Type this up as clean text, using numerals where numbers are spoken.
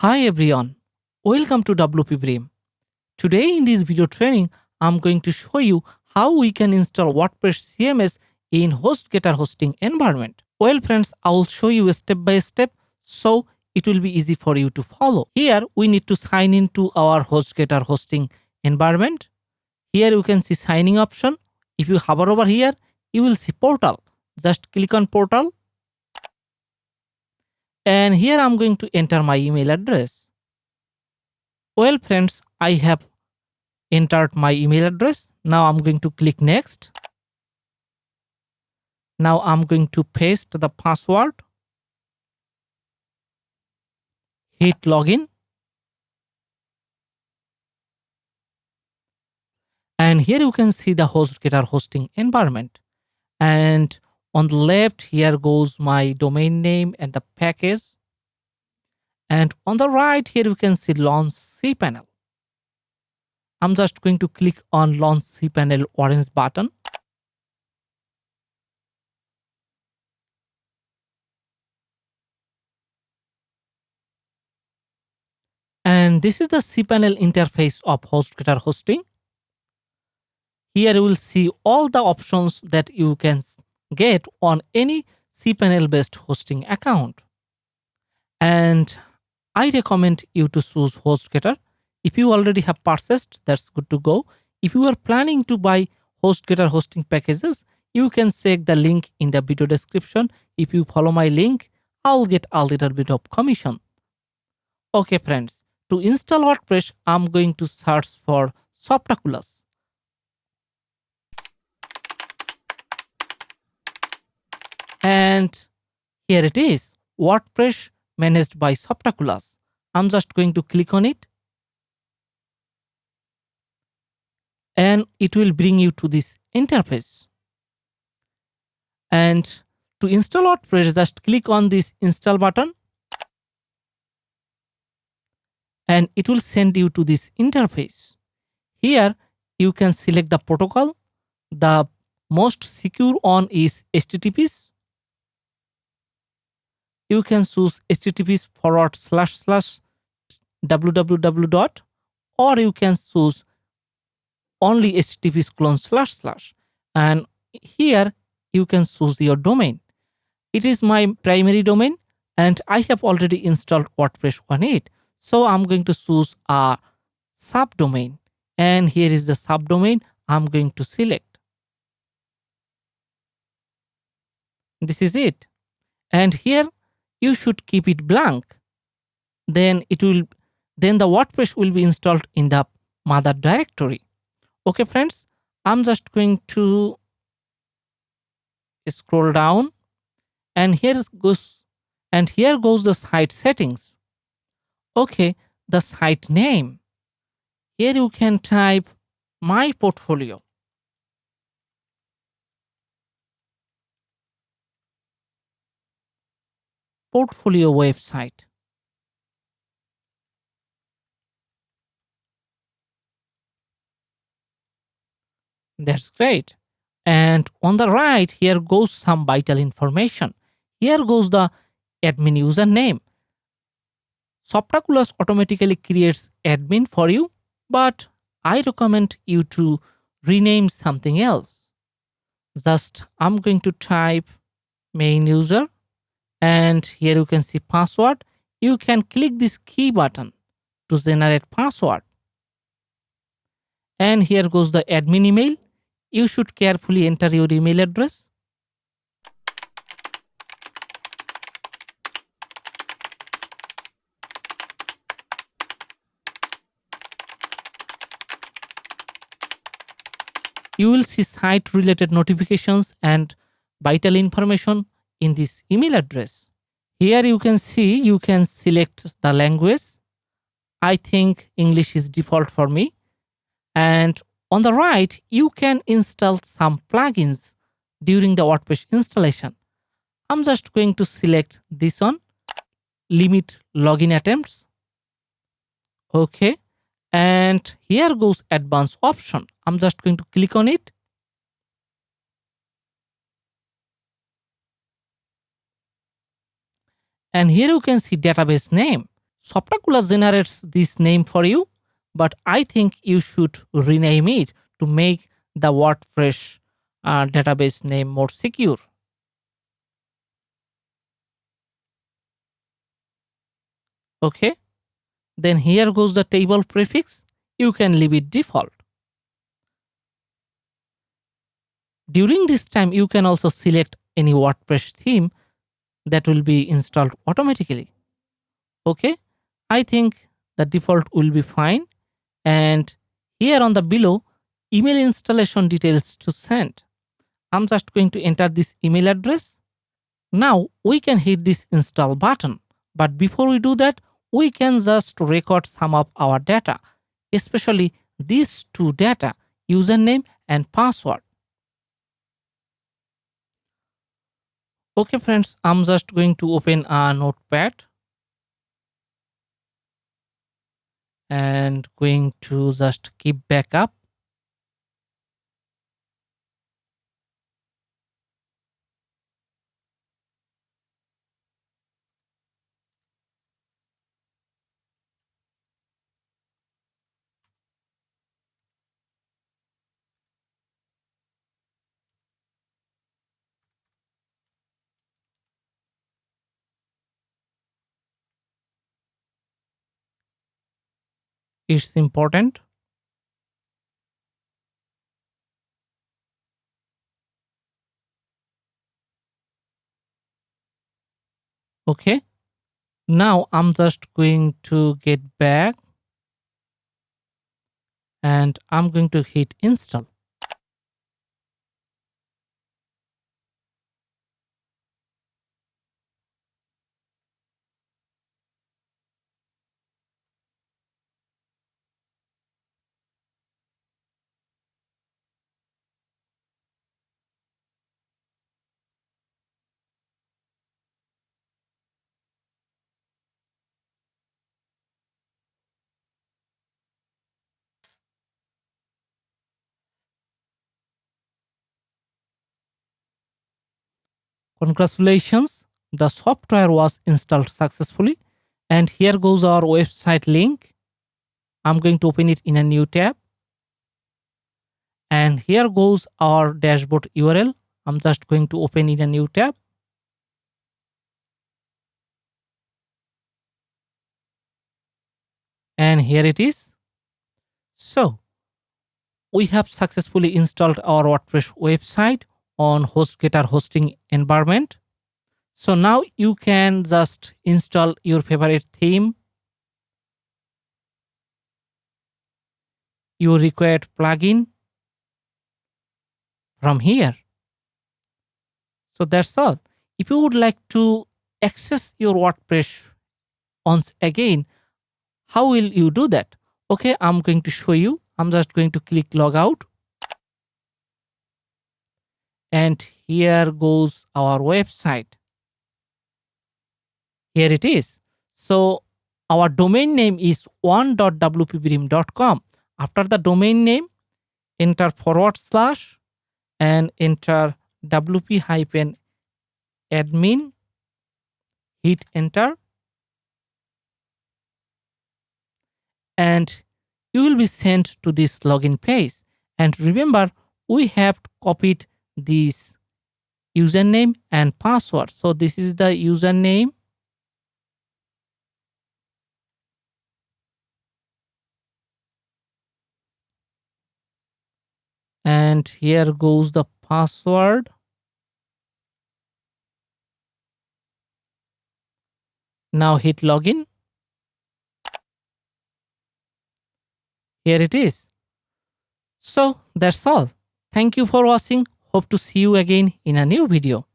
Hi everyone, welcome to WP Brain. Today in this video training, I'm going to show you how we can install WordPress CMS in HostGator hosting environment. Well friends, I'll show you step by step so it will be easy for you to follow. Here we need to sign into our HostGator hosting environment. Here you can see signing option. If you hover over here, you will see portal. Just click on portal. And here I'm going to enter my email address. Well friends, I have entered my email address. Now I'm going to click next. Now I'm going to paste the password. Hit login. And here you can see the HostGator hosting environment. And on the left, here goes my domain name and the package. And on the right, here you can see launch cPanel. I'm just going to click on launch cPanel orange button. And this is the cPanel interface of HostGator hosting. Here you will see all the options that you can get on any cPanel based hosting account. And I recommend you to choose HostGator. If you already have purchased, that's good to go. If you are planning to buy HostGator hosting packages, you can check the link in the video description. If you follow my link, I'll get a little bit of commission. Okay friends, to install WordPress, I'm going to search for Softaculous. And here it is, WordPress managed by Softaculous. I'm just going to click on it. And it will bring you to this interface. And to install WordPress, just click on this install button. And it will send you to this interface. Here, you can select the protocol. The most secure one is HTTPS. You can choose https://www. Or you can choose only https://. And here you can choose your domain. It is my primary domain and I have already installed WordPress on it. So I'm going to choose a subdomain. And here is the subdomain I'm going to select. This is it. And here you should keep it blank. Then the WordPress will be installed in the mother directory. Okay friends, I'm just going to scroll down and here goes the site settings. Okay, the site name. Here you can type my portfolio. Portfolio website. That's great. And on the right, here goes some vital information. Here goes the admin username. Softaculous automatically creates admin for you, but I recommend you to rename something else. Just I'm going to type main user, and here you can see password. You can click this key button to generate password. And here goes the admin email. You should carefully enter your email address. You will see site related notifications and vital information in this email address. Here you can see you can select the language. I think English is default for me. And on the right, you can install some plugins during the WordPress installation. I'm just going to select this one, limit login attempts. Okay. And here goes advanced option. I'm just going to click on it. And here you can see database name. Softaculous generates this name for you, but I think you should rename it to make the WordPress database name more secure. Okay, then here goes the table prefix. You can leave it default. During this time, you can also select any WordPress theme that will be installed automatically. Okay, I think the default will be fine. And here on the below, email installation details to send. I'm just going to enter this email address. Now we can hit this install button. But before we do that, we can just record some of our data, especially these two data, username and password. Okay friends, I'm just going to open a notepad and going to just keep backup. It's important. Okay. Now I'm just going to get back and I'm going to hit install. Congratulations, the software was installed successfully. And here goes our website link. I'm going to open it in a new tab. And here goes our dashboard URL. I'm just going to open in a new tab. And here it is. So we have successfully installed our WordPress website on HostGator hosting environment. So now you can just install your favorite theme, your required plugin from here. So that's all. If you would like to access your WordPress once again, how will you do that? Okay, I'm going to show you. I'm just going to click logout. And here goes our website. Here it is. So our domain name is one.wpbrim.com. After the domain name, enter / and enter wp-admin, hit enter, and you will be sent to this login page. And remember, we have copied this username and password. So this is the username, and here goes the password. Now hit login. Here it is. So that's all. Thank you for watching. Hope to see you again in a new video.